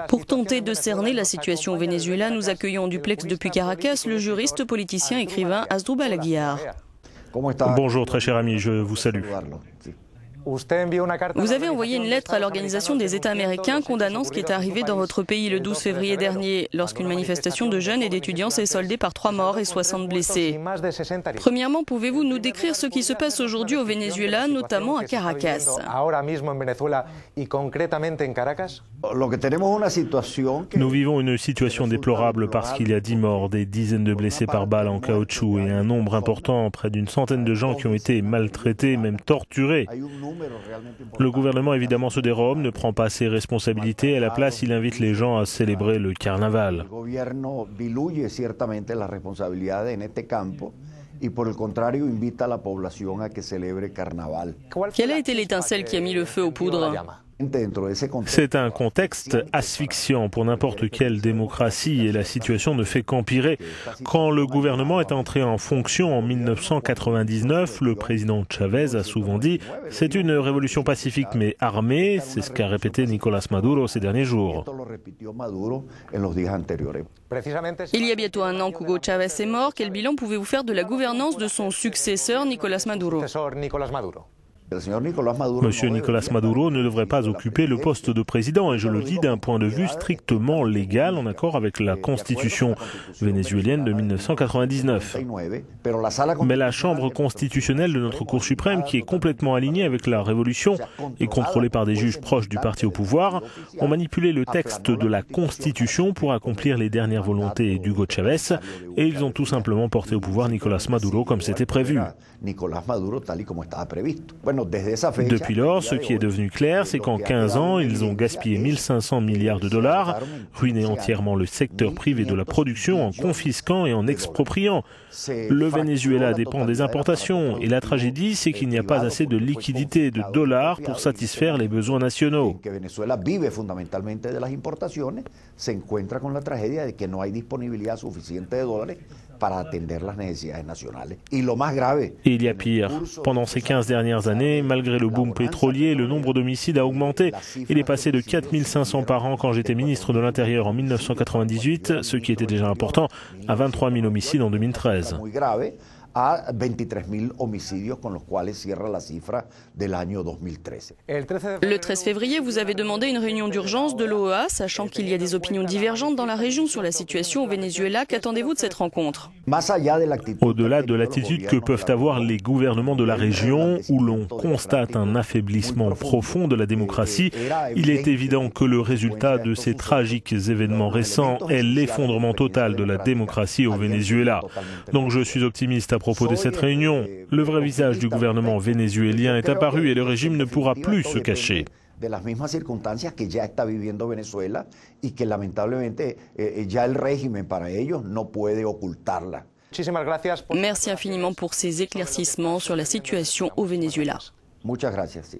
Pour tenter de cerner la situation au Venezuela, nous accueillons en duplex depuis Caracas le juriste, politicien, écrivain Asdrúbal Aguiar. Bonjour très cher ami, je vous salue. Vous avez envoyé une lettre à l'Organisation des États américains condamnant ce qui est arrivé dans votre pays le 12 février dernier, lorsqu'une manifestation de jeunes et d'étudiants s'est soldée par 3 morts et 60 blessés. Premièrement, pouvez-vous nous décrire ce qui se passe aujourd'hui au Venezuela, notamment à Caracas? Nous vivons une situation déplorable parce qu'il y a 10 morts, des dizaines de blessés par balles en caoutchouc et un nombre important, près d'une centaine de gens qui ont été maltraités, même torturés. Le gouvernement évidemment se dérobe, ne prend pas ses responsabilités. À la place, il invite les gens à célébrer le carnaval. Quelle a été l'étincelle qui a mis le feu aux poudres? C'est un contexte asphyxiant pour n'importe quelle démocratie et la situation ne fait qu'empirer. Quand le gouvernement est entré en fonction en 1999, le président Chavez a souvent dit « c'est une révolution pacifique mais armée », c'est ce qu'a répété Nicolás Maduro ces derniers jours. Il y a bientôt un an qu'Hugo Chavez est mort. Quel bilan pouvez-vous faire de la gouvernance de son successeur Nicolás Maduro? Monsieur Nicolás Maduro ne devrait pas occuper le poste de président et je le dis d'un point de vue strictement légal en accord avec la constitution vénézuélienne de 1999. Mais la chambre constitutionnelle de notre Cour suprême, qui est complètement alignée avec la révolution et contrôlée par des juges proches du parti au pouvoir, ont manipulé le texte de la constitution pour accomplir les dernières volontés d'Hugo Chavez et ils ont tout simplement porté au pouvoir Nicolás Maduro comme c'était prévu. Depuis lors, ce qui est devenu clair, c'est qu'en 15 ans, ils ont gaspillé 1500 milliards de dollars, ruiné entièrement le secteur privé de la production en confisquant et en expropriant. Le Venezuela dépend des importations et la tragédie, c'est qu'il n'y a pas assez de liquidités, de dollars pour satisfaire les besoins nationaux. Et il y a pire. Pendant ces 15 dernières années, malgré le boom pétrolier, le nombre d'homicides a augmenté. Il est passé de 4500 par an quand j'étais ministre de l'Intérieur en 1998, ce qui était déjà important, à 23 000 homicides en 2013. a 23.000 homicidios con los cuales cierra la cifra del año 2013. Le 13 février, vous avez demandé une réunion d'urgence de l'OEA, sachant qu'il y a des opinions divergentes dans la région sur la situation au Venezuela. Qu'attendez-vous de cette rencontre? Au-delà de l'attitude que peuvent avoir les gouvernements de la région, où l'on constate un affaiblissement profond de la démocratie, il est évident que le résultat de ces tragiques événements récents est l'effondrement total de la démocratie au Venezuela. Donc je suis optimiste à propos de cette réunion. Le vrai visage du gouvernement vénézuélien est apparu et le régime ne pourra plus se cacher. De las mismas circunstancias que ya está viviendo Venezuela y que lamentablemente ya el régimen para ellos no puede ocultarla. Merci infiniment pour ces éclaircissements sur la situation au Venezuela. Muchas gracias, sí.